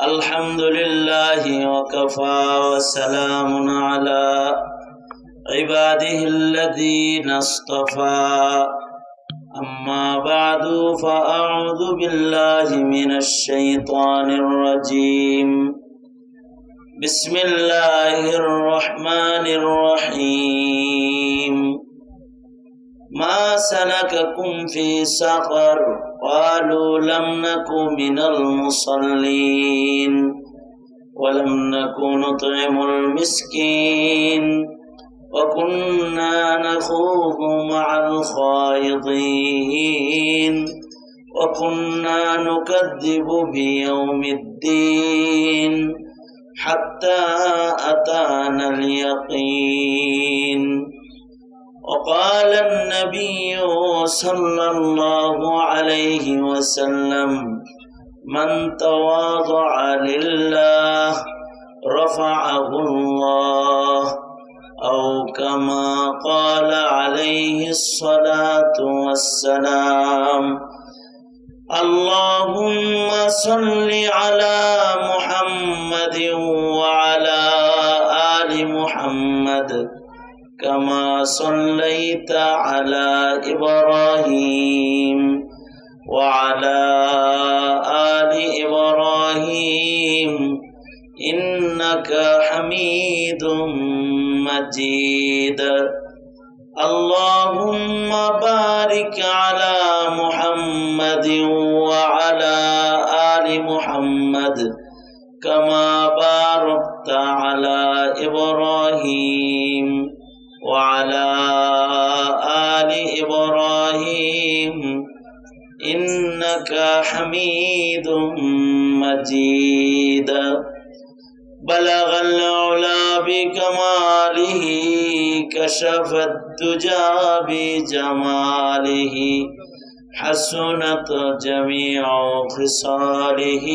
আলহামদুলিল্লাহ ওয়াকাফা ওয়া সালামুন আলা ইবাদিহিল্লাযীনা ইসতাফা আম্মা বা'দু ফাআউযু বিল্লাহি মিনাশ শাইতানির রাজীম বিসমিল্লাহির রহমানির রহিম মা সালাকাকুম ফি সাকার قالوا لم نكن من المصلين ولم نكن نطعم المسكين وكنا نخوض مع الخائضين وكنا نكذب بيوم الدين حتى أتانا اليقين وقال النبي صلى الله عليه وسلم من تواضع لله رفعه الله أو كما قال عليه الصلاة والسلام اللهم صل على محمد وعلى آل محمد كما صليت على إبراهيم وعلى آل إبراهيم إنك حميد مجيد اللهم بارك على محمد وعلى آل محمد كما باركت على إبراهيم وعلى آل إبراهيم إنك حميد مجيد بلغ العلا بكماله كشف الدجى بجماله حسنت جميع خصاله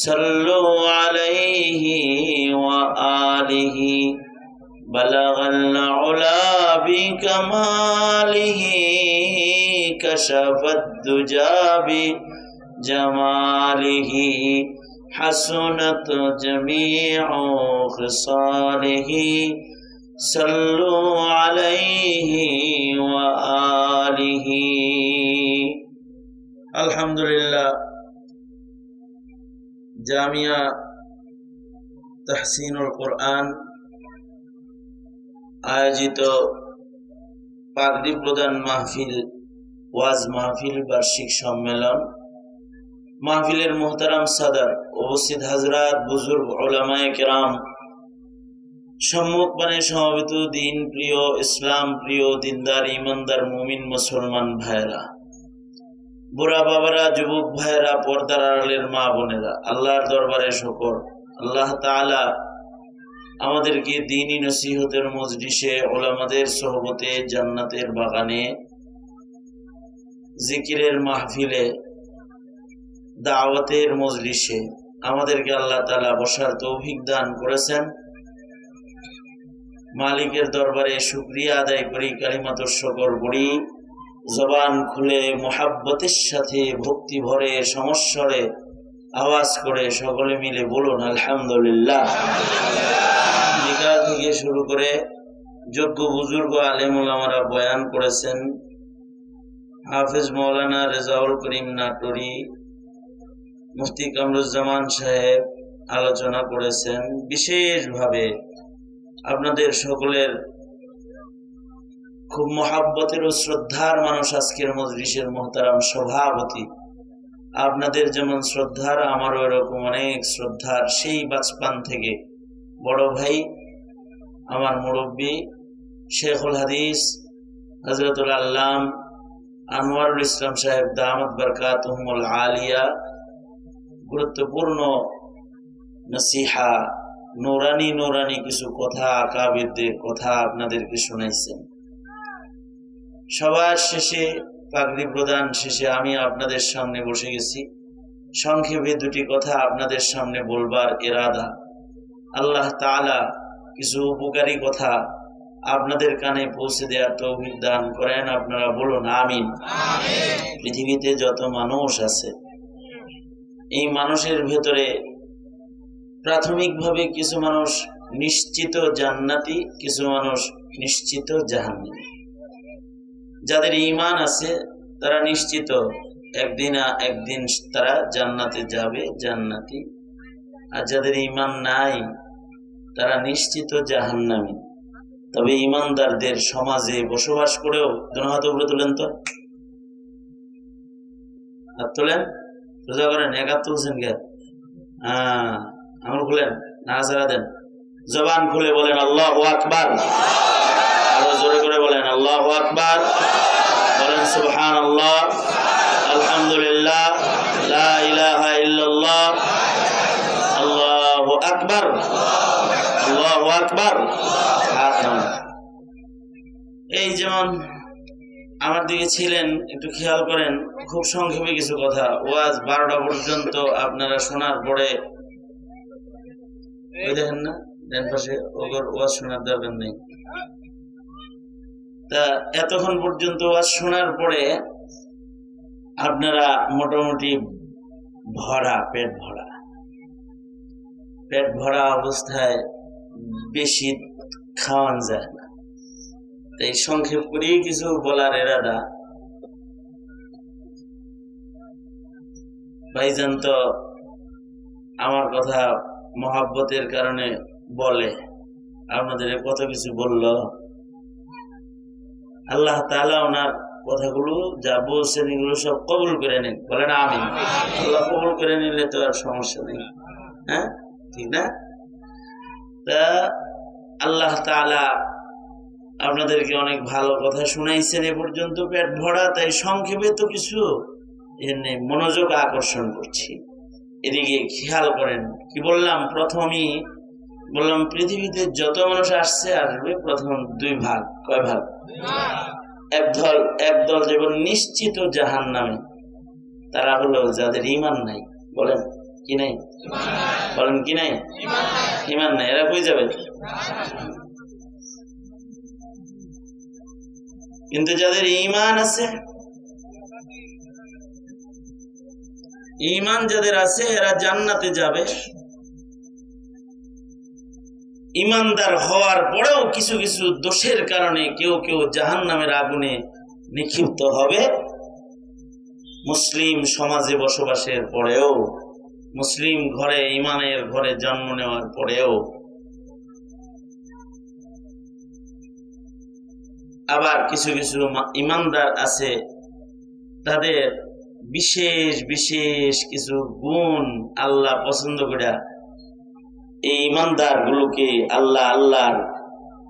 صلوا عليه وآله بلغ العلا بكماله كشف الدجى بجماله حسنت جميع خصاله صلوا عليه وآله الحمد لله জামিয়া তাহসিনুল কোরআন আয়োজিত পাগড়ি প্রদান মাহফিল ওয়াজ মাহফিল বার্ষিক সম্মেলন মাহফিলের মুহতারাম সাদার উপস্থিত হাজরাত বুজুর্গ উলামায়ে কেরাম সম্মুখপানে সমবেত দিন প্রিয় ইসলাম প্রিয় দিনদার ইমানদার মুমিন মুসলমান ভাইরা বুড়া বাবারা যুবক ভাইরা পর্দার আড়ালের মা বোনেরা আল্লাহর দরবারে শুকর আল্লাহ তাআলা আমাদেরকে দ্বীনি নসিহতের মজলিসে উলামাদের সোহবতে জান্নাতের বাগানে জিকিরের মাহফিলে দাওয়াতের মজলিসে আমাদেরকে আল্লাহ তাআলা বসার তৌফিক দান করেছেন। মালিকের দরবারে শুকরিয়া আদায় করি, কালিমাতুশ শুকর পড়ি, জবান খুলে মুহাব্বতের সাথে ভক্তি ভরে সমস্বরে আওয়াজ করে সকলে মিলে বলুন আলহামদুলিল্লাহ। বিকাল থেকে শুরু করে যোগ্য বুজুর্গ আলেম ওলামারা বয়ান করেছেন। হাফেজ মাওলানা রেজাউল করিম নাটোরি, মুফতি কামরুজ্জামান সাহেব আলোচনা করেছেন। বিশেষভাবে আপনাদের সকলের খুব মহাব্বতের ও শ্রদ্ধার মানুষ আজকের মজলিসের মুহতারাম সভাপতি, আপনাদের যেমন শ্রদ্ধার আমারও এরকম অনেক শ্রদ্ধার, সেই বাচপান থেকে বড় ভাই আমার মুরব্বী শেখুল হাদিস হযরতুল আল্লাম আনোয়ারুল ইসলাম সাহেব দামাত বারকাতুহুমুল আলিয়া গুরুত্বপূর্ণ নসিহা নূরানি কিছু কথা আকাবিরদের কথা আপনাদেরকে শোনাইছেন। সবার শেষে পাগড়ি প্রদান শেষে আমি আপনাদের সামনে বসে গেছি। সংক্ষেপে দুটি কথা আপনাদের সামনে বলবার ইরাদা। আল্লাহ তাআলা কিছু উপকারী কথা আপনাদের কানে পৌঁছে দেওয়ার তৌফিক দান করেন। আপনারা বলুন আমিন। পৃথিবীতে যত মানুষ আছে, এই মানুষের ভেতরে প্রাথমিকভাবে কিছু মানুষ নিশ্চিত জান্নাতি, কিছু মানুষ নিশ্চিত জাহান্নামী। যাদের ঈমান আছে তারা নিশ্চিত একদিন একদিন তারা জান্নাতে যাবে, জান্নাতি। আর যাদের ঈমান নাই তারা নিশ্চিত জাহান্নামী। তবে ঈমানদারদের সমাজে বসবাস করেও, দুনো হাত উপরে তুলেন তো, হাত তোলেন, সোজা করেন, এক হাত তুলছেন কে? আঙুল খুলেন, নাড়াচাড়া দেন, জবান খুলে বলেন আল্লাহু আকবার, আরো জোরে করে বলেন আল্লাহু আকবার, বলেন সুবহানাল্লাহ, আলহামদুলিল্লাহ, লা ইলাহা ইল্লাল্লাহ, আল্লাহু আকবার, আল্লাহু আকবার। এই যেমন আমার দিকে ছিলেন, একটু খেয়াল করেন, খুব সংক্ষেপে কিছু কথা। ওয়াজ 12টা পর্যন্ত আপনারা শোনার পরে দেখেন না ডান পাশে, ওয়াজ শোনার দরকার নেই। তা এতক্ষণ পর্যন্ত ওয়াজ শোনার পরে আপনারা মোটামুটি ভরা, পেট ভরা অবস্থায় বেশি খাওয়ান যায় না। তাই সংক্ষেপ করেই কিছু বলার এরাদা। ভাইজান তো আমার কথা মহাব্বতের কারণে বলে, আপনাদের কত কিছু বলল। আল্লাহ তাআলা ওনার কথাগুলো যা বলছেন এগুলো সব কবুল করে নেন, বলেন আমিন। আল্লাহ কবুল করে নিলে তো আর সমস্যা নেই, হ্যাঁ, ঠিক না? তা আল্লাহ তাআলা আপনাদেরকে অনেক ভালো কথা শুনাইছেন এ পর্যন্ত, পেট ভরা। তাই সংক্ষেপে তো কিছু মনোযোগ আকর্ষণ করছি, এদিকে খেয়াল করেন। কি বললাম? প্রথমেই বললাম পৃথিবীতে যত মানুষ আসছে আসবে প্রথম দুই ভাগ। কয় ভাগ? একদল যেমন নিশ্চিত জাহান্নামে, তারা হলো যাদের ঈমান নাই। বলেন কি নাই? বলেন কি নাই? ঈমান নাই। এরা কই যাবে? কিন্তু যাদের ঈমান আছে, ঈমান যাদের আছে এরা জান্নাতে যাবে। ঈমানদার হওয়ার পরেও কিছু কিছু দোষের কারণে কেউ কেউ জাহান্নামের আগুনে নিক্ষিপ্ত হবে। মুসলিম সমাজে বসবাসের পরেও, মুসলিম ঘরে, ঈমানের ঘরে জন্ম নেওয়ার পরেও। আবার কিছু কিছু ঈমানদার আছে, তাদের বিশেষ বিশেষ কিছু গুণ আল্লাহ পছন্দ করে এই ঈমানদার গুলোকে আল্লাহর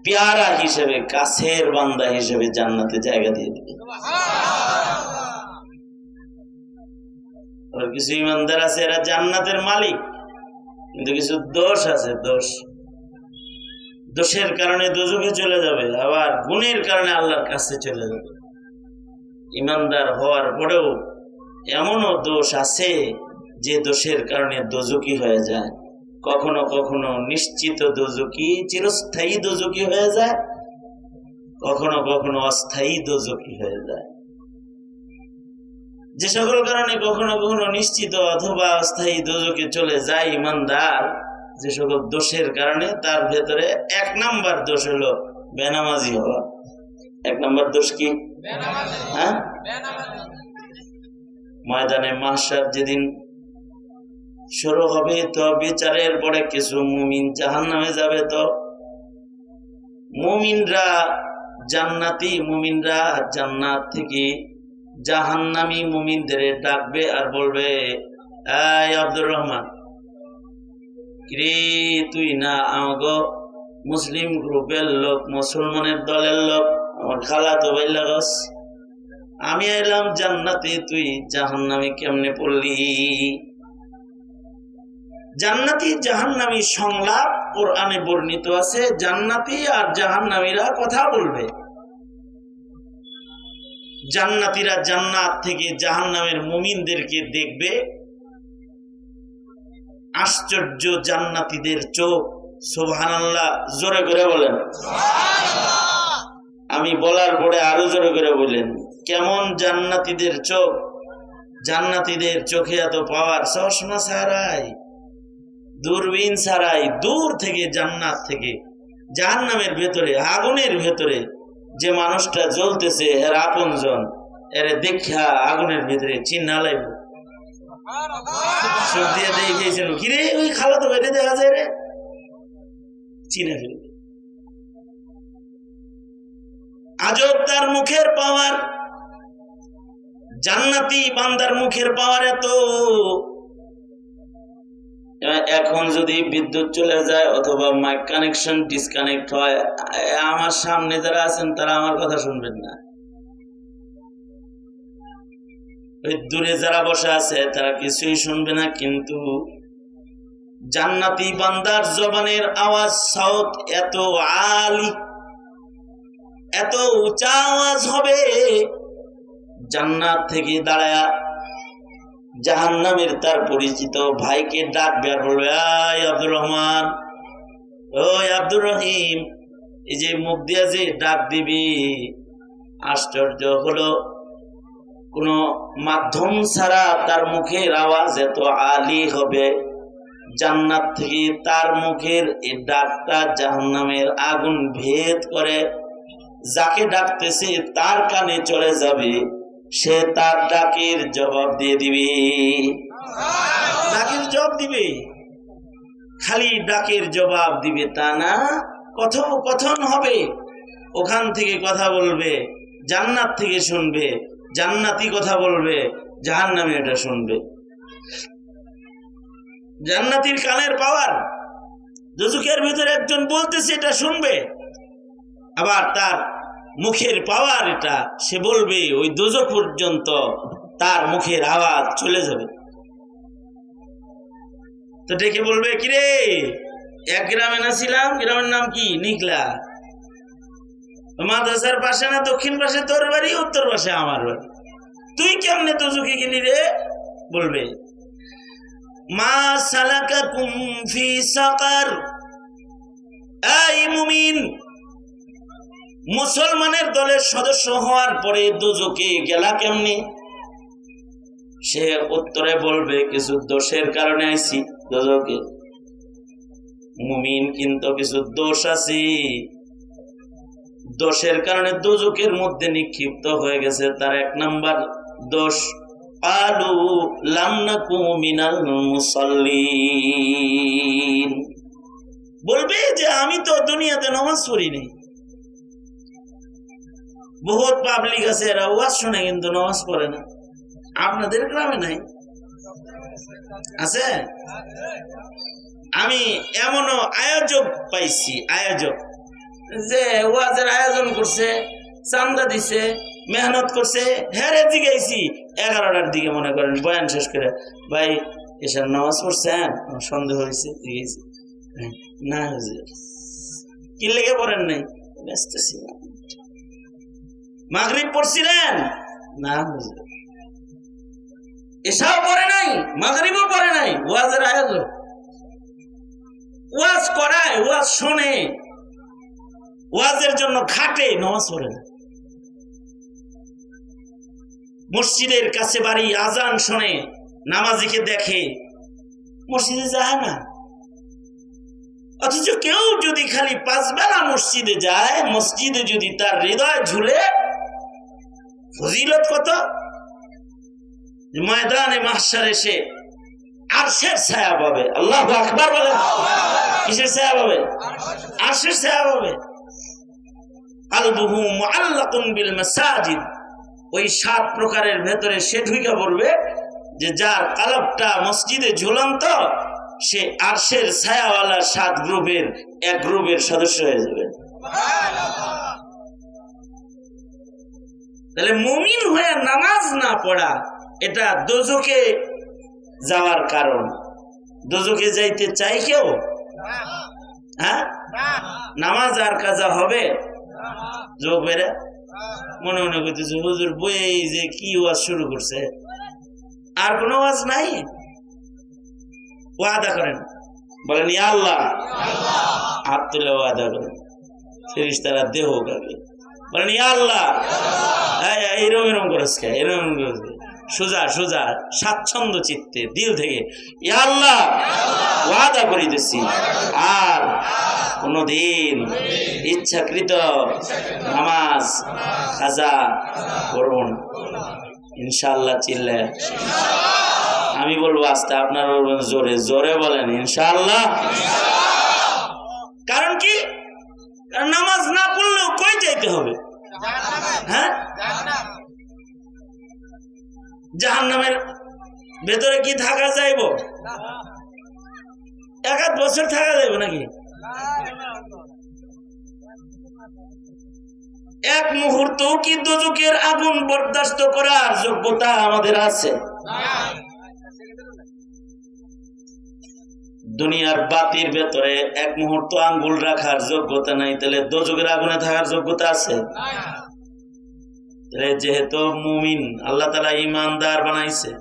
পেয়ারা হিসেবে, কাছের বান্দা হিসেবে জান্নাতে জায়গা দিয়ে দিবে। আর কিছু ঈমানদার আছে এরা জান্নাতের মালিক, কিন্তু কিছু দোষ আছে, দোষের কারণে দোজখে চলে যাবে, আবার গুণের কারণে আল্লাহর কাছে চলে যাবে। ঈমানদার হওয়ার পরেও এমনও দোষ আছে যে দোষের কারণে দোজখী হয়ে যায়। কখনো কখনো নিশ্চিত দোজখী, চিরস্থায়ী দোজখী হয়ে যায়, কখনো কখনো অস্থায়ী দোজখী হয়ে যায়। যে সকল কারণে কখনো কখনো নিশ্চিত অথবা অস্থায়ী দোজখে চলে যায় ঈমানদার, যে সকল দোষের কারণে, তার ভেতরে 1 নাম্বার দোষ হলো বেনামাজি হওয়া। 1 নাম্বার দোষ কি? হ্যাঁ, ময়দানে মাহশার যেদিন শুরু হবে, তো বিচারের পরে কিছু মুমিন জাহান্নামে যাবে, তো মুমিনরা জান্নাতি, মুমিনরা জান্নাত থেকে জাহান্নামী মুমিনদের ডাকবে আর বলবে, এই আব্দুর রহমান, রে তুই না আমাগো মুসলিম গ্রুপের লোক, মুসলমানের দলের লোক, আমার খালাতো ভাই লাগস, আমি এলাম জান্নাতে, তুই জাহান্নামে কেমনে পড়লি? জান্নাতি জাহান্নামী সংলাপ কোরআনে বর্ণিত আছে। জান্নাতি আর জাহান্নামীরা কথা বলবে। জান্নাতীরা জান্নাত থেকে জাহান্নামের মুমিনদেরকে দেখবে। আশ্চর্য জান্নাতীদের চোখ, সুবহানাল্লাহ, জোরে করে বলেন। আমি বলার পরে আরো জোরে করে বললেন, কেমন জান্নাতীদের চোখ, জান্নাতীদের চোখে এত পাওয়ার, চশমা ছাড়াই, দূরবীন ছাড়াই দূর থেকে জান্নাত থেকে জাহান্নামের ভেতরে আগুনের ভেতরে যে মানুষটা জ্বলতেছে এর আপনজন, এর দেখা আগুনের ভেতরে চিন্না লাইব, চোখ দিয়ে দেখিয়েছিল কিরে ওই খালাতো ভাইরে দেখা যায় রে, চিনে ফেলবে। আজব তার মুখের পাওয়ার, জান্নাতি বান্দার মুখের পাওয়ার এত। এখন যদি বিদ্যুৎ চলে যায় অথবা মাইক কানেকশন ডিসকানেক্ট হয়, আমার সামনে যারা আছেন তারা আমার কথা শুনবেন না, ওই দূরে যারা বসে আছে তারা কিছুই শুনবে না। কিন্তু জান্নাতি বান্দার জবানের আওয়াজ, সাউত এত আলী, এত উঁচা আওয়াজ হবে, জান্নাত থেকে দাঁড়ায়া জাহান্নামের তার পরিচিত ভাইকে ডাকবে আর বলবে, আয় আব্দুর রহমান, ওই আব্দুর রহিম, এই যে মুখ দিয়া যে ডাক দিবি। আশ্চর্য হলো, কোন মাধ্যম ছাড়া তার মুখের আওয়াজ এত আলী হবে। জান্নাত থেকে তার মুখের এই ডাকটা জাহান্নামের আগুন ভেদ করে যাকে ডাকতেছে তার কানে চলে যাবে, সে তার ডাকের জবাব দিয়ে দিবে, ডাকের জবাব দিবে। খালি ডাকের জবাব দিবে তা না, কথোপকথন হবে, ওখান থেকে কথা বলবে, জান্নাত থেকে শুনবে, জান্নাতি কথা বলবে, জাহান্নামী এটা শুনবে। জান্নাতির কানের পাওয়ার, দোজখের ভিতরে একজন বলতেছে এটা শুনবে, আবার তার মুখের পাওয়ার এটা, সে বলবে ওই দোজখ পর্যন্ত তার মুখের আওয়াজ চলে যাবে। তো ডেকে বলবে, কিরে এক গ্রামে না ছিলাম, গ্রামের নাম কি? নিকলা। মাদ্রাসার পাশে না দক্ষিণ পাশে তোর বাড়ি, উত্তর পাশে আমার বাড়ি, তুই কেমনে দোজখে গেলি রে? বলবে, মা সালাকাকুম ফি সাকার। এই মুমিন, মুসলমানের দলের সদস্য হওয়ার পরে দোজখে গেলা কেমনে? সে উত্তরে বলবে, কিছু দোষের কারণে আইছি দোজখে। মুমিন কিন্তু কিছু দোষ আছে, দোষের কারণে দোজখের মধ্যে নিক্ষিপ্ত হয়ে গেছে। তার এক নাম্বার দোষ, আলু লাম নাকু মিনাল মুসাল্লিন। বলবে যে আমি তো দুনিয়াতে নামাজ পড়ি নাই। বহুত পাবলিক আছে এরা ওয়াজ শুনে কিন্তু নামাজ পড়ে না। আপনাদের গ্রামে নাই? আছে? আমি এমনও আয়োজক পাইছি, আয়োজক যে ওয়াজের আয়োজন করছে, চান্দা দিছে, মেহনত করছে, হেরে জিগাইছি 11টার দিকে, মনে করেন বয়ান শেষ করে, ভাই এসব নামাজ পড়ছেন? সন্দেহ হয়েছে, জিগাইছি, না হুজুর। কি লেগে পড়েন নাই? ব্যস্ত ছিলাম। মাগরিব পড়ছিলেন? না হুজুর। এসাও পড়ে নাই, মাগরিবও পড়ে নাই। ওয়াজের আয়োজন, ওয়াজ করায়, ওয়াজ শোনে, ওয়াজের জন্য খাটে, নামাজ পড়ে না। মসজিদের কাছে বাড়ি, আজান শোনে, নামাজিকে দেখে, মসজিদে যায় না। অথচ কেউ যদি খালি 5 বেলা মসজিদে যায়, মসজিদে যদি তার হৃদয় ঝুলে, ফজিলত কত! ময়দানে মাহশারে সে আরশের ছায়া পাবে। আল্লাহু আকবার বলে। কিসের ছায়া পাবে? আরশের ছায়া পাবে। কলবুহু মুআল্লাকুন বিল মাসাজিদ। ওই 7 প্রকারের ভেতরে সে ঢুকে পড়বে যে যার কলবটা মসজিদে ঝুলন্ত, সে আরশের ছায়াওয়ালা 7 গ্রুপের এক গ্রুপের সদস্য হয়ে যাবে। তাহলে মুমিন হয়ে নামাজ না পড়া এটা দোজখে যাওয়ার কারণ। দোজখে যাইতে চাই কেউ? হ্যাঁ, নামাজ আর কাজা হবে? যোগ বেড়ে মনে মনে করতেছে, হুজুর বই যে কি ওয়াজ শুরু করছে, আর কোন ওয়াজ নাই? ওয়াদা করেন, বলেন ইয়া আল্লাহ, হাত তুলে ওয়াদা করেন, ফেরেশতারা দেহ গাবে, বলেন ইয়া আল্লাহ। এরকম এরকম করেছে, এরকম করেছে, সোজা সোজা স্বাচ্ছন্দ্য চিত্তে দিল থেকে ইয়া আল্লাহ ওয়াদা করিতেছি আর কোনদিন ইচ্ছাকৃত নামাজ কাজা করব না ইনশাআল্লাহ। চিল্লে আমি বলবো আস্তে, আপনারা বলবেন জোরে, জোরে বলেন ইনশাআল্লাহ। কারণ কি, নামাজ না পড়লেও কই যাইতে হবে? হ্যাঁ, জাহান্নামের ভেতরে কি থাকা যাইব? এক আধ বছর থাকা যাইব নাকি? এক মুহূর্ত কি দোজখের আগুন বরদাস্ত করার যোগ্যতা আমাদের আছে? দুনিয়ার বাতির ভেতরে এক মুহূর্ত আঙ্গুল রাখার যোগ্যতা নাই, তাহলে দোজখের আগুনে থাকার যোগ্যতা আছে? যেহেতু মুমিন, আল্লাহ তাআলা ইমানদার বানাইছে,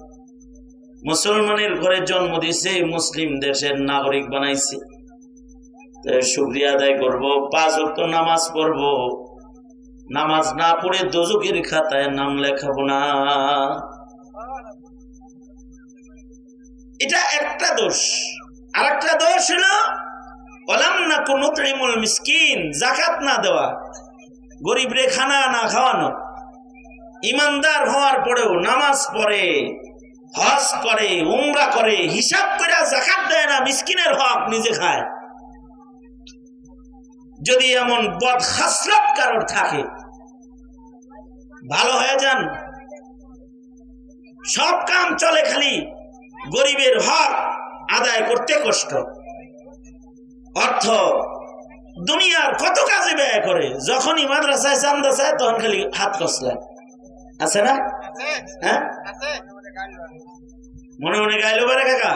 মুসলমানের ঘরে জন্ম দিয়েছে, মুসলিম দেশের নাগরিক বানাইছে, শুকরিয়া আদায় করব, 5 ওয়াক্ত নামাজ পড়ব। নামাজ না পড়ে দোজখের খাতায় নাম লেখাবো না। এটা একটা দোষ। আর একটা দোষ হলো ওয়ালাম নাকুন নুতঈমুল মিসকিন, যাকাত না দেওয়া, গরিবরে খানা না খাওয়ানো। ইমানদার হওয়ার পরেও নামাজ পড়ে, হজ করে, উমরা করে, হিসাব করে যাকাত দেয় না, মিসকিনের হক নিজে খায়। যদি এমন বদ খাসলত কারোর থাকে, ভালো হয়ে যান। সব কাম চলে, খালি গরিবের হক আদায় করতে কষ্ট। অর্থ দুনিয়ার কত কাজে ব্যয় করে, যখনই মাদ্রাসায় চান্দা চায় তখন খালি হাত কসলায়, আছে না? হ্যাঁ, মনে মনে গাইলো পারে কাকা,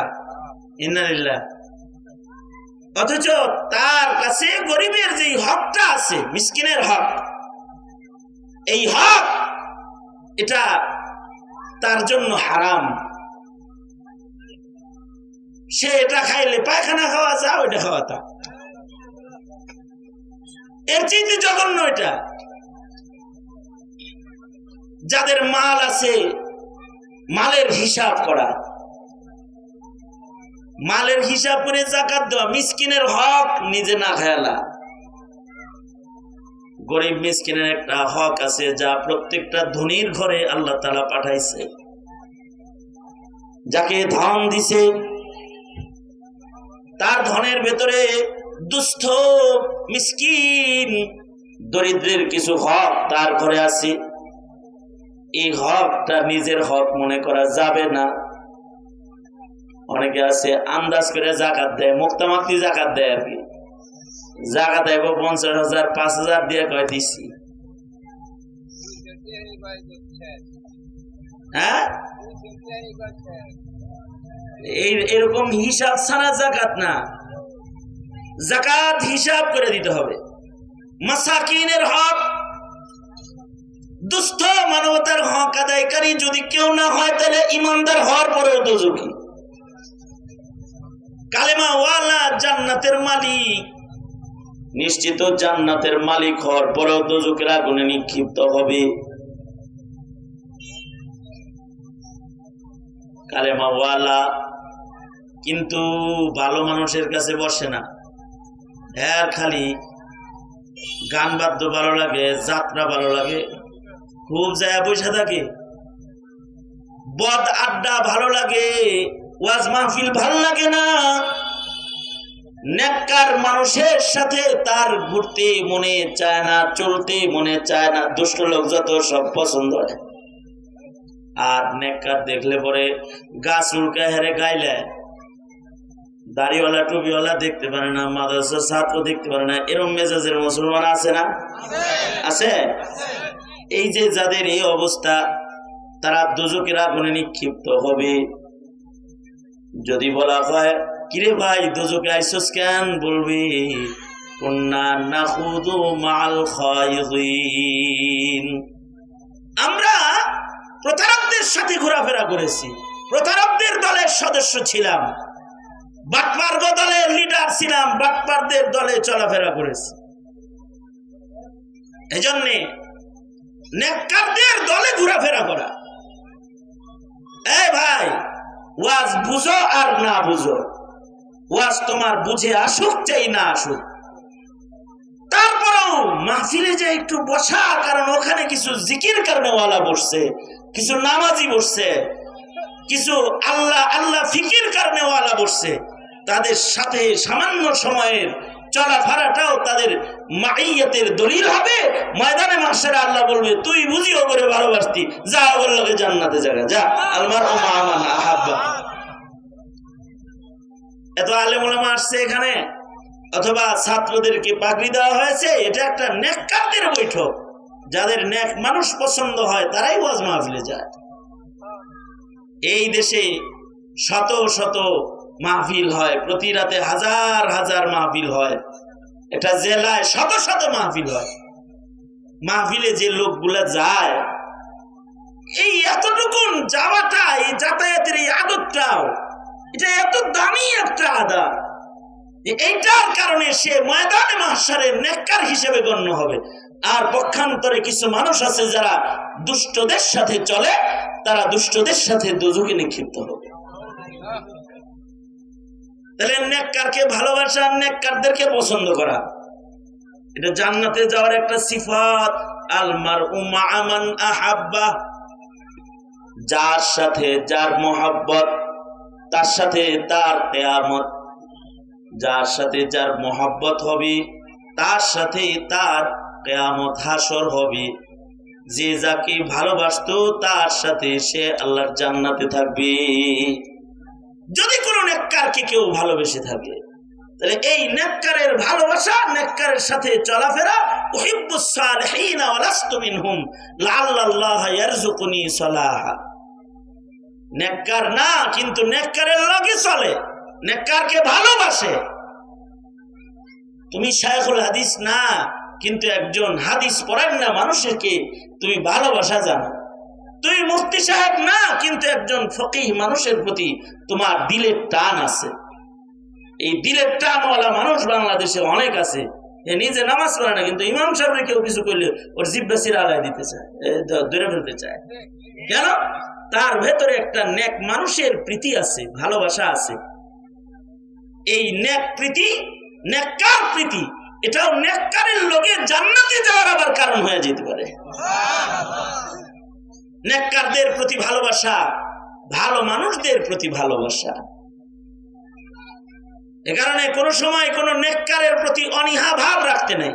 ইন্নালিল্লাহ। অথচ তার কাছে গরিবের যে হকটা আছে, মিসকিনের হক, এই হক এটা তার জন্য হারাম। সে এটা খাইলে পায়খানা খাওয়া যা, ওইটা খাওয়াতা এর চাইতে জঘন্য এটা। যাদের মাল আছে, মালের হিসাব করা, মালের হিসাব করে যাকাত দেওয়া, মিসকিনের হক নিজে না খেয়ালা। গরিব মিসকিনের একটা হক আছে যা প্রত্যেকটা ধনীর ঘরে আল্লাহ তাআলা পাঠাইছে। যাকে ধন দিছে, তার ধনের ভেতরে দুস্থ মিসকিন দরিদ্রের কিছু হক তার ঘরে আছে। এই হকটা নিজের হক মনে করা যাবে না। অনেকে আছে আন্দাজ করে যাকাত দেয়, মুক্তামাক্তি যাকাত দেয় আর কি। জাকাত দেব 50,000 5,000 দিয়ে কয় দিছি। হ্যাঁ, এরকম হিসাব ছাড়া জাকাত না। জাকাত হিসাব করে দিতে হবে। মাসাকিনের হক, দুস্থ মানবতার হক আদায়কারী যদি কেউ না হয়, তাহলে ইমানদার হওয়ার পরেও দোজখী। কালেমা ওয়ালা জান্নাতের মালিক, নিশ্চিত জান্নাতের মালিক হওয়ার পরেও দোজখের আগুনে নিক্ষিপ্ত হবে। কালেমা ওয়ালা কিন্তু ভালো মানুষের কাছে বসে না। এর খালি গান বাদ্য ভালো লাগে, যাত্রা ভালো লাগে, খুব যায় বসে থাকে। বদ আড্ডা ভালো লাগে, ওয়াজ মাহফিল ভালো লাগে না। নেককার মানুষের সাথে তার ঘুরতে মনে চায় না, চলতে মনে চায় না। দুষ্ট লোক যত সব পছন্দ হয়। আর নেককার দেখলে পরে গাছ উড়কা হেরে গাইলে, দাড়িওয়ালা টুপিওয়ালা দেখতে পারে না, মাদ্রাসার ছাত্র দেখতে পারে না। এরকম মেজাজের মুসলমান আছে না? আছে। এই যে যাদের এই অবস্থা, তারা দোজখের আগুনে নিক্ষিপ্ত হবে। যদি বলা হয় কিরে ভাই দোজখে আইসস কেন, বলবি কুন্না নাখুদু মাল খায়িদিন, আমরা প্রতারকদের সাথে ঘোরাফেরা করেছি, প্রতারকদের দলের সদস্য ছিলাম, বাটপার দলের লিডার ছিলাম, বাটপারদের দলে চলাফেরা করেছি। এজন্যে নেককারদের দলে ঘোরাফেরা করা। এই ভাই, ওয়াজ বুঝো আর না বুঝো, ওয়াজ তোমার বুঝে আসুক চাই না আসুক, তারপরেও মাহফিলে যে একটু বসা, কারণ ওখানে কিছু জিকির কারণে ওয়ালা বসছে, কিছু নামাজি বসছে, কিছু আল্লাহ আল্লাহ ফিকির কারণে ওয়ালা বসছে, তাদের সাথে সামান্য সময়ের চলাফেরাটাও তাদের মাইয়াতের দলিল হবে। ময়দানে মাহশারে আল্লাহ বলবে, তুই বুঝিও করে ভালোবাসতি, যা ওর লগে জান্নাতে জায়গা যা, আলমারউ মা মান আহাব্বা। এত আলেম ওলামা আসছে এখানে, অথবা ছাত্রদেরকে পাগড়ি দেওয়া হয়েছে, এটা একটা নেককারদের বৈঠক। যাদের নেক মানুষ পছন্দ হয় তারাই ওয়াজ মাহফিলে যায়। এই দেশে শত শত মাহফিল হয়, প্রতি রাতে হাজার হাজার মাহফিল হয়, এটা জেলায় শত শত মাহফিল হয়। মাহফিলে যে লোকগুলা যায়, এই এতটুকুন যাওয়াটা, এই যাতায়াতের এই আদতটাও, এটা এত দামি একটা আদত, এইটার কারণে সে ময়দানে মাহশারে নেককার হিসেবে গণ্য হবে। আর পক্ষান্তরে কিছু মানুষ আছে যারা দুষ্টদের সাথে চলে, তারা দুষ্টদের সাথে দোজখে নিক্ষিপ্ত হবে। তাহলে নেককারকে ভালোবাসা, নেককারদেরকে পছন্দ করা, এটা জান্নাতে যাওয়ার একটা সিফাত। আল মারউ মা মান আহাব্বা, যার সাথে যার মোহাব্বত, তার সাথে তার কিয়ামত। যার সাথে যার মোহাব্বত হবে, তার সাথে তার কিয়ামত হাসর হবে। যে যাকে ভালোবাসতো, তার সাথে সে আল্লাহর জান্নাতে থাকবে। যদি কোনো নেককারকে কেউ ভালোবেসে থাকে, তাহলে এই নেককারের ভালোবাসা, নেককারের সাথে চলাফেরা, উহিব্বুস সালিহিনা ওয়া লাস্তু মিনহুম লাআল্লাল্লাহ ইয়ারযুকুনি সালাহা। নেককার না, কিন্তু নেককারের লগে চলে, নেককারকে ভালোবাসে। তুমি শায়খুল হাদিস না, কিন্তু একজন হাদিস পড়েন না মানুষকে তুমি ভালোবাসা জানো। তুমি মুফতি সাহেব না, কিন্তু একজন ফকিহ মানুষের প্রতি তোমার দিলের টান আছে। এই দিলের টানওয়ালা মানুষ বাংলাদেশে অনেক আছে। নিজে নামাজ পড়ে না, কিন্তু ইমাম সাহেবের কেউ কিছু করলে ওর জিব্বা চিরা আলায় দিতে চায়, ধরে ফেলতে চায়। কেন? তার ভেতরে একটা নেক মানুষের প্রীতি আছে, ভালোবাসা আছে। এই নেক প্রীতি, নেককার প্রীতি, এটাও নেককারের লোকে জান্নাতে যাওয়ার আবার কারণ হয়ে যেতে পারে। নেককারদের প্রতি ভালোবাসা, ভালো মানুষদের প্রতি ভালোবাসা। এ কারণে কোনো সময় কোনো নেককারের প্রতি অনীহা ভাব রাখতে নাই,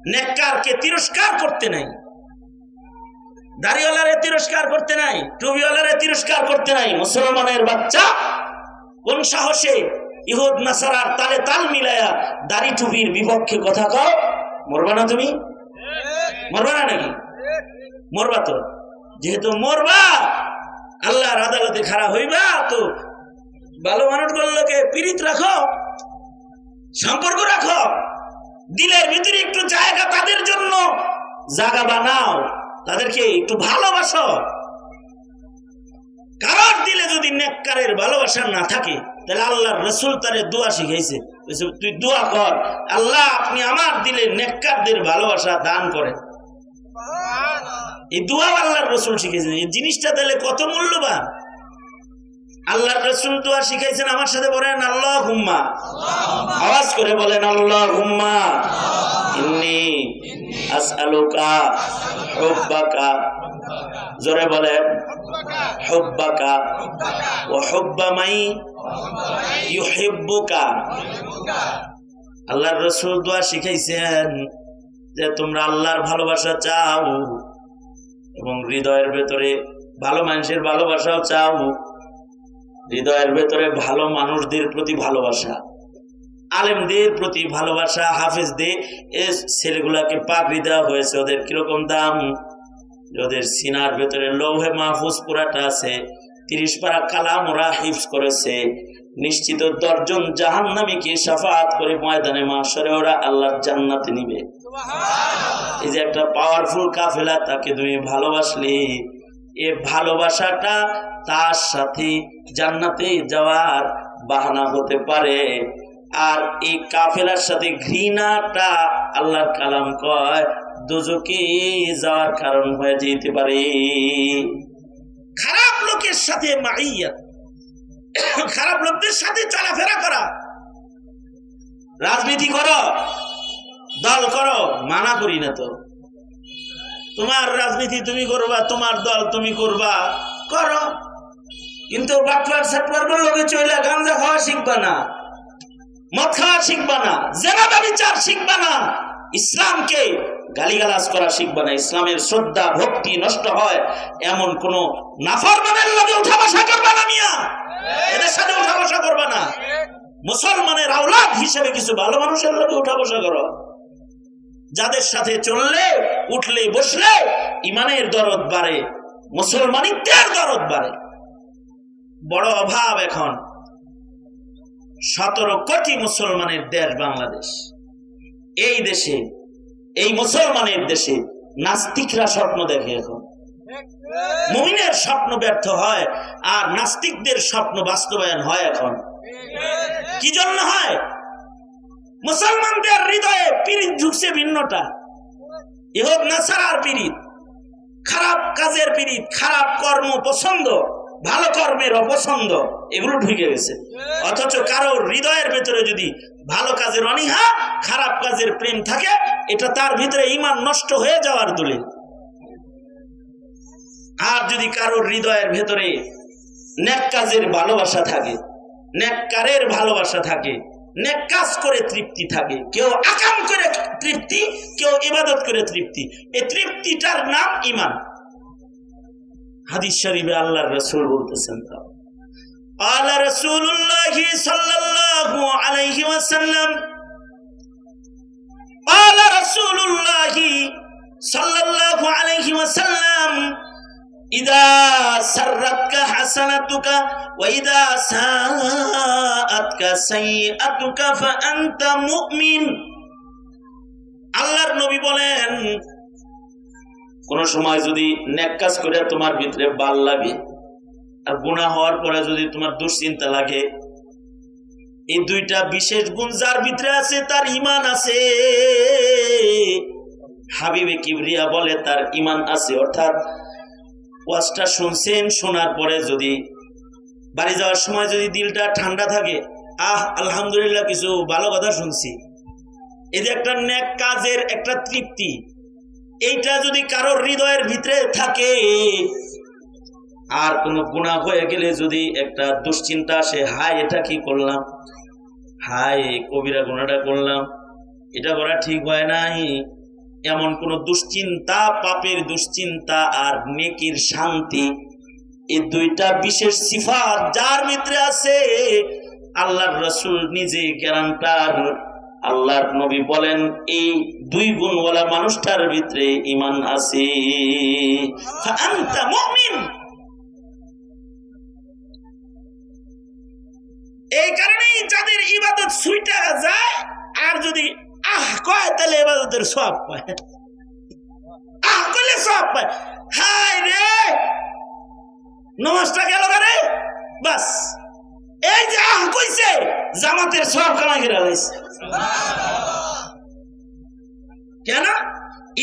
নেককারকে তিরস্কার করতে নাই, দাড়িওয়ালারে তিরস্কার করতে নাই, টুপিওয়ালারে তিরস্কার করতে নাই। মুসলমানের বাচ্চা কোন সাহসে ইহুদ নাসারার তালে তাল মিলায়া দাড়ি টুপির বিপক্ষে কথা কও? মরবা না তুমি? মরবা না নাকি? মরবা তো। যেহেতু মরবা, আল্লাহর আদালতে খাড়া হইবা, তো ভালো মানুষগুলোকে পীড়িত রাখো, সম্পর্ক রাখো, দিলের ভিতরে একটু জায়গা তাদের জন্য জায়গা বানাও, তাদেরকে একটু ভালোবাসো। কারোর দিলে যদি নেককারের ভালোবাসা না থাকে, তাহলে আল্লাহর রাসূল তারে দোয়া শিখাইছে, তুই দোয়া কর, আল্লাহ আপনি আমার দিলে নেককারদের ভালোবাসা দান করেন। এই দোয়া আল্লাহর রাসূল শিখাইছেন। এই জিনিসটা তাহলে কত মূল্যবান। আল্লাহর রাসূল দোয়া শিখাইছেন, আমার সাথে বলেন আল্লাহুম্মা, আওয়াজ করে বলেন আল্লাহুম্মা ইন্নী আসআলুকা হুব্বাকা, জোরে বলেন হুব্বাকা ওয়া হুব্বা মাই ইউহিব্বুকা। আল্লাহর রাসূল দোয়া শিখাইছেন যে তোমরা আল্লাহর ভালোবাসা চাও এবং হৃদয়ের ভেতরে ভালো মানুষের ভালোবাসাও চাও, হৃদয়ের ভেতরে ভালো মানুষদের প্রতি ভালোবাসা, আলেমদের প্রতি ভালোবাসা, হাফেজদের। এই ছেলেগুলাকে পাগড়ি দেওয়া হয়েছে, ওদের কিরকম দাম? ওদের সিনার ভেতরে লৌহে মাহফুজ পুরাটা আছে, 30 পারা কালাম ওরা হিফজ করেছে। নিশ্চিত 10 জন জাহান্নামীকে শাফাআত করে ময়দানে মাহশরে ওরা আল্লাহর জান্নাতে নিবে। এই যে একটা পাওয়ারফুল কাফেলা, তাকে তুমি ভালোবাসলে, এ ভালোবাসাটা তার সাথে জান্নাতে যাওয়ার বাহানা হতে পারে। আর এই কাফেলার সাথে ঘৃণাটা, আল্লাহর কালাম কয়, দোজকে যাওয়ার কারণ হয়ে যেতে পারে। খারাপ লোকের সাথে মাইয়াত, খারাপ লোকদের সাথে চলাফেরা করা, রাজনীতি করো, দল করো, মানা করি না তো। তোমার রাজনীতি তুমি করবা, তোমার দল তুমি করবা, করো, কিন্তু বাটপার সাটপার করে লোকে চলে গাঁজা খাওয়া শিখবা না, মদ খাওয়া শিখবা না, জেনা ব্যভিচার শিখবা না, ইসলামকে গালিগালাজ করা শিখবা না, ইসলামের শ্রদ্ধা ভক্তি নষ্ট হয় এমন কোন নাফরমানের লগে উঠা বসা করবা না মিয়া, এদের সাথে উঠা বসা করবা না। মুসলমানের আওলাদ হিসেবে কিছু ভালো মানুষের লগে উঠা বসা করো, যাদের সাথে চললে উঠলে বসলে ইমানের দরদ বাড়ে, মুসলমানিত্বের দরদ বাড়ে। বড় অভাব এখন, 17 কোটি মুসলমানের দেশ বাংলাদেশ। এই দেশে, এই মুসলমানের দেশে নাস্তিকরা স্বপ্ন দেখে এখন। মুমিনের স্বপ্ন ব্যর্থ হয় আর নাস্তিকদের স্বপ্ন বাস্তবায়ন হয় এখন। কি জন্য হয়? মুসলমানদের হৃদয়ে পীড়িত ঢুকছে ভিন্নটা, ইহুদ নাসারার পীড়িত, খারাপ কাজের পীড়িত, খারাপ কর্ম পছন্দ, ভালো কর্মের অপছন্দ, এগুলো ঢুকে গেছে। অথচ কারো হৃদয়ের ভেতরে যদি ভালো কাজের অনীহা, খারাপ কাজের প্রেম থাকে, এটা তার ভিতরে ঈমান নষ্ট হয়ে যাওয়ার দলিল। আর যদি কারো হৃদয়ের ভেতরে নেক কাজের ভালোবাসা থাকে, নেককারের ভালোবাসা থাকে, নেক কাজ করে তৃপ্তি থাকে, কেউ আকাম করে তৃপ্তি, কেউ ইবাদত করে তৃপ্তি, এই তৃপ্তিটার নাম ঈমান। হাদিস শরীফে আল্লাহর রাসূল বলতেছেন, আলা রাসূলুল্লাহ সাল্লাল্লাহু আলাইহি ওয়াসাল্লাম, আলা রাসূলুল্লাহ সাল্লাল্লাহু আলাইহি ওয়াসাল্লাম, ইদা সাররাতকা হাসানাতুকা ওয়া ইদা সাআতকা সাইয়্যাতুকা ফাআনতা মুমিন। আল্লাহর নবী বলেন, কোন সময় যদি নেক কাজ করে তোমার ভিতরে ভাল লাগে আর গুনাহ হওয়ার পরে যদি তোমার দুশ্চিন্তা লাগে, এই দুইটা বিশেষ গুণ যার ভিতরে আছে তার ঈমান আছে। হাবিবে কিবরিয়া বলে তার ঈমান আছে। অর্থাৎ ওয়াজটা শুনছেন, শোনার পরে যদি বাড়ি যাওয়ার সময় যদি দিলটা ঠান্ডা থাকে, আলহামদুলিল্লাহ কিছু ভালো কথা শুনছি, এই যে একটা নেক কাজের একটা তৃপ্তি, এইটা যদি কারোর হৃদয়ের ভিতরে থাকে, আর কোন গুনাহ হয়ে গেলে যদি একটা দুশ্চিন্তা আসে, হায় এটা কি করলাম, হায় কবিরা গুনাহটা করলাম, এটা করা ঠিক হয় নাই, এমন কোন দুশ্চিন্তা, পাপের দুশ্চিন্তা আর নেকির শান্তি, এই দুইটা বিশেষ সিফাত যার ভিতরে আছে, আল্লাহর রাসূল নিজে গ্যারান্টার। আল্লাহর নবী বলেন, এই দুই গুণওয়ালা মানুষটার ভিতরে ঈমান আছে। ফাআনতা মুমিন। এই কারণেই যাদের ইবাদত ছুইটা যায় আর যদি কয় তাহলে ইবাদতের সওয়াব পায়, কইলে সওয়াব পায়। হায় রে নামাজটা গেল রে, বাস এই যে কইছে জামাতের সওয়াব কামাই করে লাইছে। কেন?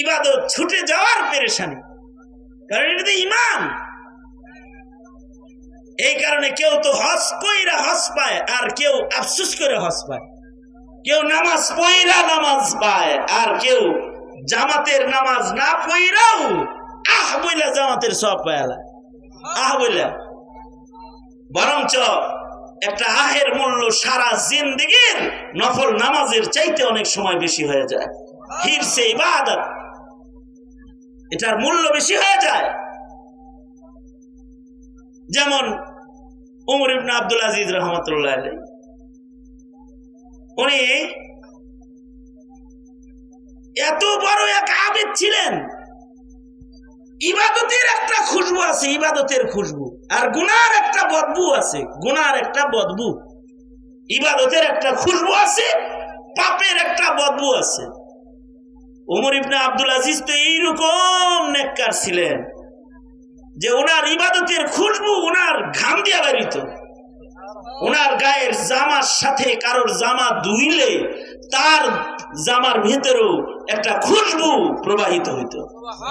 ইবাদত ছুটে যাওয়ার পেরেশানি, কারণ এটা ঈমান। এই কারণে কেউ তো হজ কইরা হজ পায় আর কেউ আফসোস করে হজ পায়, কেউ নামাজ পড়া নামাজ পায় আর কেউ জামাতের নামাজ না পড়াও বইলা জামাতের সওয়াব পায়। বইলা বরঞ্চ একটা আহের মূল্য সারা জিন্দেগীর নফল নামাজের চাইতে অনেক সময় বেশি হয়ে যায়। হিরসে ইবাদত, এটার মূল্য বেশি হয়ে যায়। যেমন উমর ইবনে আব্দুল আজিজ রাহমাতুল্লাহ আলাইহি, উনি এত বড় এক আবেদ ছিলেন, ইবাদতের একটা খুশবু আছে, ইবাদতের খুশবু, আর গুনার একটা বদবু আছে, গুনার একটা বদবু। ইবাদতের একটা খুশবু আছে, পাপের একটা বদবু আছে। উমর ইবনে আব্দুল আজিজ তো এইরকম নেককার ছিলেন যে ওনার ইবাদতের খুশবু ওনার ঘাম দিয়া বেরিত। ওনার গায়ের জামার সাথে কারোর জামা ধুইলে তার জামার ভেতরেও একটা খুশবু প্রবাহিত হইত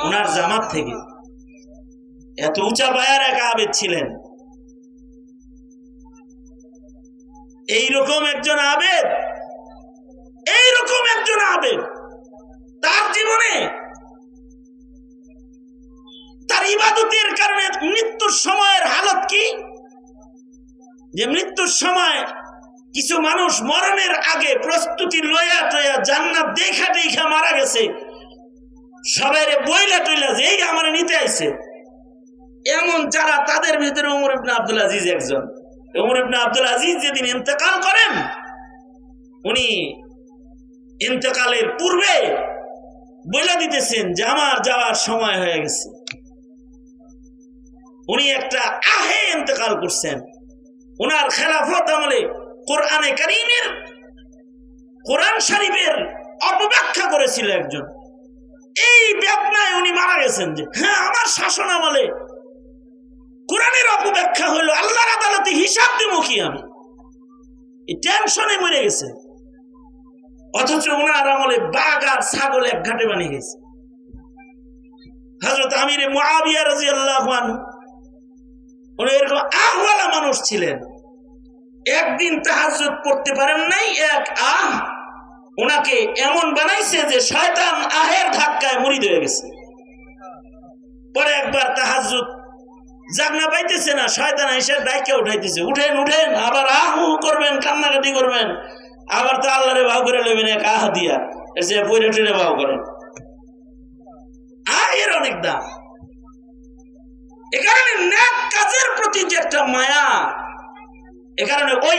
ওনার জামার থেকে। এত উঁচা বায়ার এক আবেদ ছিলেন। এইরকম একজন আবেদ, এইরকম একজন আবেদ, তার জীবনে তার ইবাদতের কারণে মৃত্যুর সময়ের হালত কি, যে মৃত্যুর সময় কিছু মানুষ মরণের আগে প্রস্তুতি লইয়া টইয়া জান্নাত দেখা দেখা মারা গেছে, সবাই বইলা টইলা যে এই আমার নিতে আইছে, এমন যারা, তাদের ভিতরে ওমর ইবনে আব্দুল আজিজ একজন। ওমর ইবনে আব্দুল আজিজ যেদিন ইন্তেকাল করেন, উনি ইন্তেকালের পূর্বে বইলা দিতেছেন যে আমার যাওয়ার সময় হয়ে গেছে। উনি একটা আহে ইন্তেকাল করছেন। উনার খেলাফত আমলে কোরআনে কারীমের, কোরআন শরীফের অপব্যাখ্যা করেছিল একজন। এই বেদনায় উনি মারা গেছেন যে হ্যাঁ আমার শাসন আমলে কোরআনের অপব্যাখ্যা হইল, আল্লাহর আদালতে হিসাব দেব কি আমি, এই টেনশনে মরে গেছে। অথচ ওনার আমলে বাঘ আর ছাগল এক ঘাটে বানিয়ে গেছে। হযরত আমির মুআবিয়া রাদিয়াল্লাহু আনহু উনি এরকম আহওয়ালা মানুষ ছিলেন। একদিন তাহাজ্জুদ পড়তে পারেন নাই, এক ওনাকে এমন বানাইছে যে শয়তান আহের ধাক্কায় মুরিদ হয়ে গেছে। পরে একবার তাহাজ্জুদ জাগনা পাইতেছে না, শয়তান এসে ডাইকে উঠাইতেছে, উঠেন উঠেন, আবার আহু করবেন, কান্নাকাটি করবেন, আবার তো আল্লাহরে ভাও করে নেবেন এক আহ দিয়া, এর যে পয়রা টুরে ভাও করেন। এর অনেক দাম। এ কারণে নেক কাজের প্রতি যে একটা মায়া, এ কারণে ওই